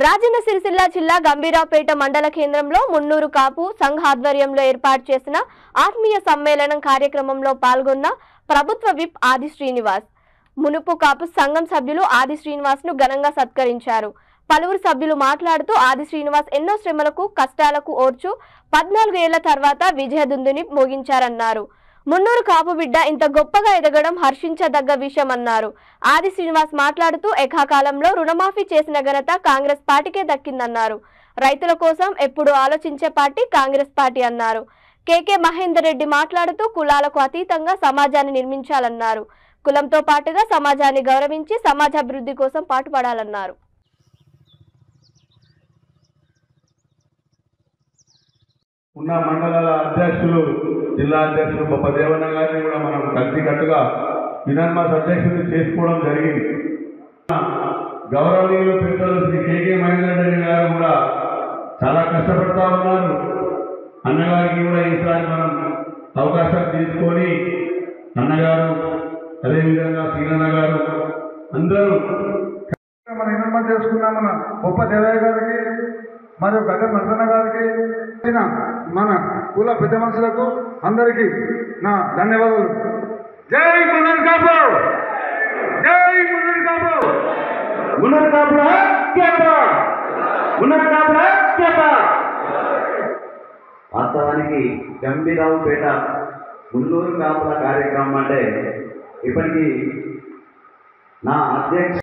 రాజన్న సిరిసిల్ల జిల్లా గంభీరావుపేట మండల కేంద్రంలో మున్నూరు కాపు సంఘ ఆధ్వర్యంలో ఏర్పాటు చేసిన ఆత్మీయ సమ్మేళనం కార్యక్రమంలో పాల్గొన్న ప్రభుత్వ విప్ ఆది శ్రీనివాస్ మునుపు కాపు సంఘం సభ్యులు ఆది శ్రీనివాస్ ను ఘనంగా సత్కరించారు. పలువురు సభ్యులు మాట్లాడుతూ ఆది శ్రీనివాస్ ఎన్నో శ్రమలకు కష్టాలకు ఓర్చు 14 ఏళ్ల తర్వాత విజయదుందుని మోగించారన్నారు. మున్నూరు కాపు బిడ్డ ఇంత గొప్పగా ఎదగడం హర్షించదగ్గ విషయమన్నారు. ఆది శ్రీనివాస్ మాట్లాడుతూ ఏకాకాలంలో రుణమాఫీ చేసిన ఘనత కాంగ్రెస్ పార్టీకే దక్కిందన్నారు. రైతుల కోసం ఎప్పుడు ఆలోచించే పార్టీ కాంగ్రెస్ పార్టీ అన్నారు. కేకే మహేందర్ రెడ్డి మాట్లాడుతూ కులాలకు అతీతంగా సమాజాన్ని నిర్మించాలన్నారు. కులంతో పాటుగా సమాజాన్ని గౌరవించి సమాజాభివృద్ధి కోసం పాటుపడాలన్నారు. ఉన్న మండలాల అధ్యక్షులు జిల్లా అధ్యక్షులు బొప్ప దేవన్న గారిని కూడా మనం కలిసికట్టుగా యునానిమస్ అధ్యక్షులు చేసుకోవడం జరిగింది. గౌరవనీయులు పెద్దలు శ్రీ కేకే మహేందర్ రెడ్డి గారు కూడా చాలా కష్టపడతా ఉన్నారు. అన్నగారికి కూడా ఈసారి మనం అవకాశం తీసుకొని అన్నగారు అదేవిధంగా శ్రీనన్న గారు అందరూ మనం యునానిమస్ చేసుకున్నాం. మన బొప్ప దేవయ్య గారికి మరియు గడ్డ నరసన్న గారికి మన కుల పెద్ద మనుషులకు అందరికీ నా ధన్యవాదాలు. జై మున్నూరు కాపు, జై మున్నూరు కాపు, మున్నూరు కాపుల మున్నూరు కాపుల. వాస్తవానికి గంభీరావుపేట మున్నూరు కాపుల కార్యక్రమం అంటే ఇప్పటికీ నా అధ్యక్ష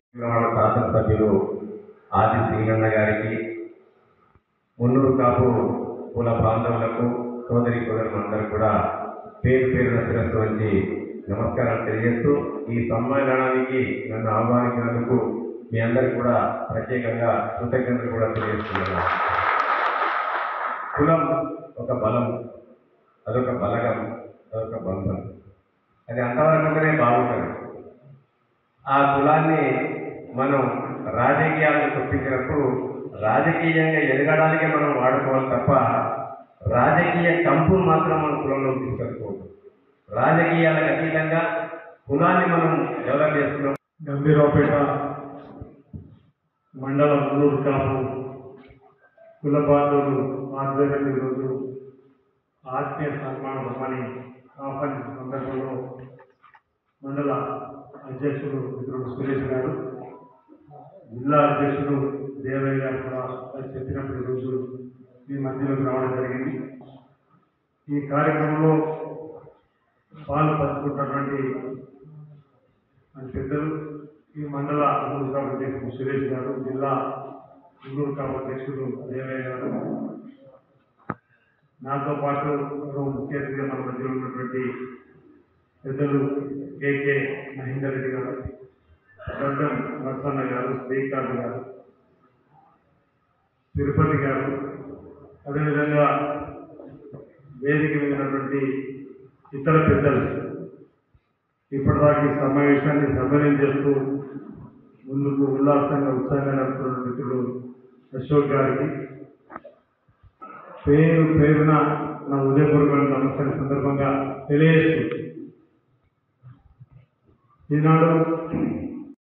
శాసనసభ్యులు ఆది శ్రీనన్న గారికి, మున్నూరు కాపు కుల బాంధవులకు, సోదరి సోదరులందరూ కూడా పేరు పేరున శిరస్సు వచ్చి నమస్కారాలు తెలియజేస్తూ ఈ సమ్మేళనానికి నన్ను ఆహ్వానించినందుకు మీ అందరికీ కూడా ప్రత్యేకంగా కృతజ్ఞతలు కూడా తెలియజేస్తున్నాను. కులం ఒక బలం, అదొక బలగం, అదొక బంధం. అది అంతవరకునే బాగుంటుంది. ఆ కులాన్ని మనం రాజకీయాలను చొప్పించినప్పుడు రాజకీయంగా ఎదగడానికి మనం వాడుకోవాలి తప్ప రాజకీయ కంపును మాత్రం మన కులంలో తీసుకెళ్ళకూడదు. రాజకీయాలకు అతీతంగా కులాన్ని మనం డెవలప్ చేస్తున్నాం. గంభీరావుపేట మండలం మున్నూరు కాపు కుల బాంధవులు ఆధ్వర్యంలో ఈరోజు ఆత్మీయ సన్మానం ఆహ్వానించిన సందర్భంలో మండల అధ్యక్షుడు మిత్రుడు సురేష్ గారు, జిల్లా అధ్యక్షుడు దేవయ్య గారు కూడా చెప్పినప్పుడు ఈరోజు మీ మధ్యలోకి రావడం జరిగింది. ఈ కార్యక్రమంలో పాలు పంచుకుంటున్నటువంటి మన పెద్దలు ఈ మండల మున్నూరు కాపు అధ్యక్షుడు సురేష్ గారు, జిల్లా మున్నూరు కాపు అధ్యక్షుడు దేవయ్య గారు, నాతో పాటు ముఖ్య అతిథిగా మన మధ్యలో ఉన్నటువంటి పెద్దలు కేకే మహేందర్ రెడ్డి గారు, గడ్డం నరసన్న గారు, శ్రీకాంత్ గారు, తిరుపతి గారు, అదేవిధంగా వేదిక మీద ఉన్నటువంటి ఇతర పెద్దలు ఇప్పటిదాకా ఈ సమావేశాన్ని సభ్యం చేస్తూ ముందుకు ఉల్లాసంగా ఉత్సాహంగా నడుపుతున్న మిత్రుడు అశోక్ గారికి పేరు పేరున నా ఉదయపూర్వక నమస్కారం సందర్భంగా తెలియజేస్తూ ఈనాడు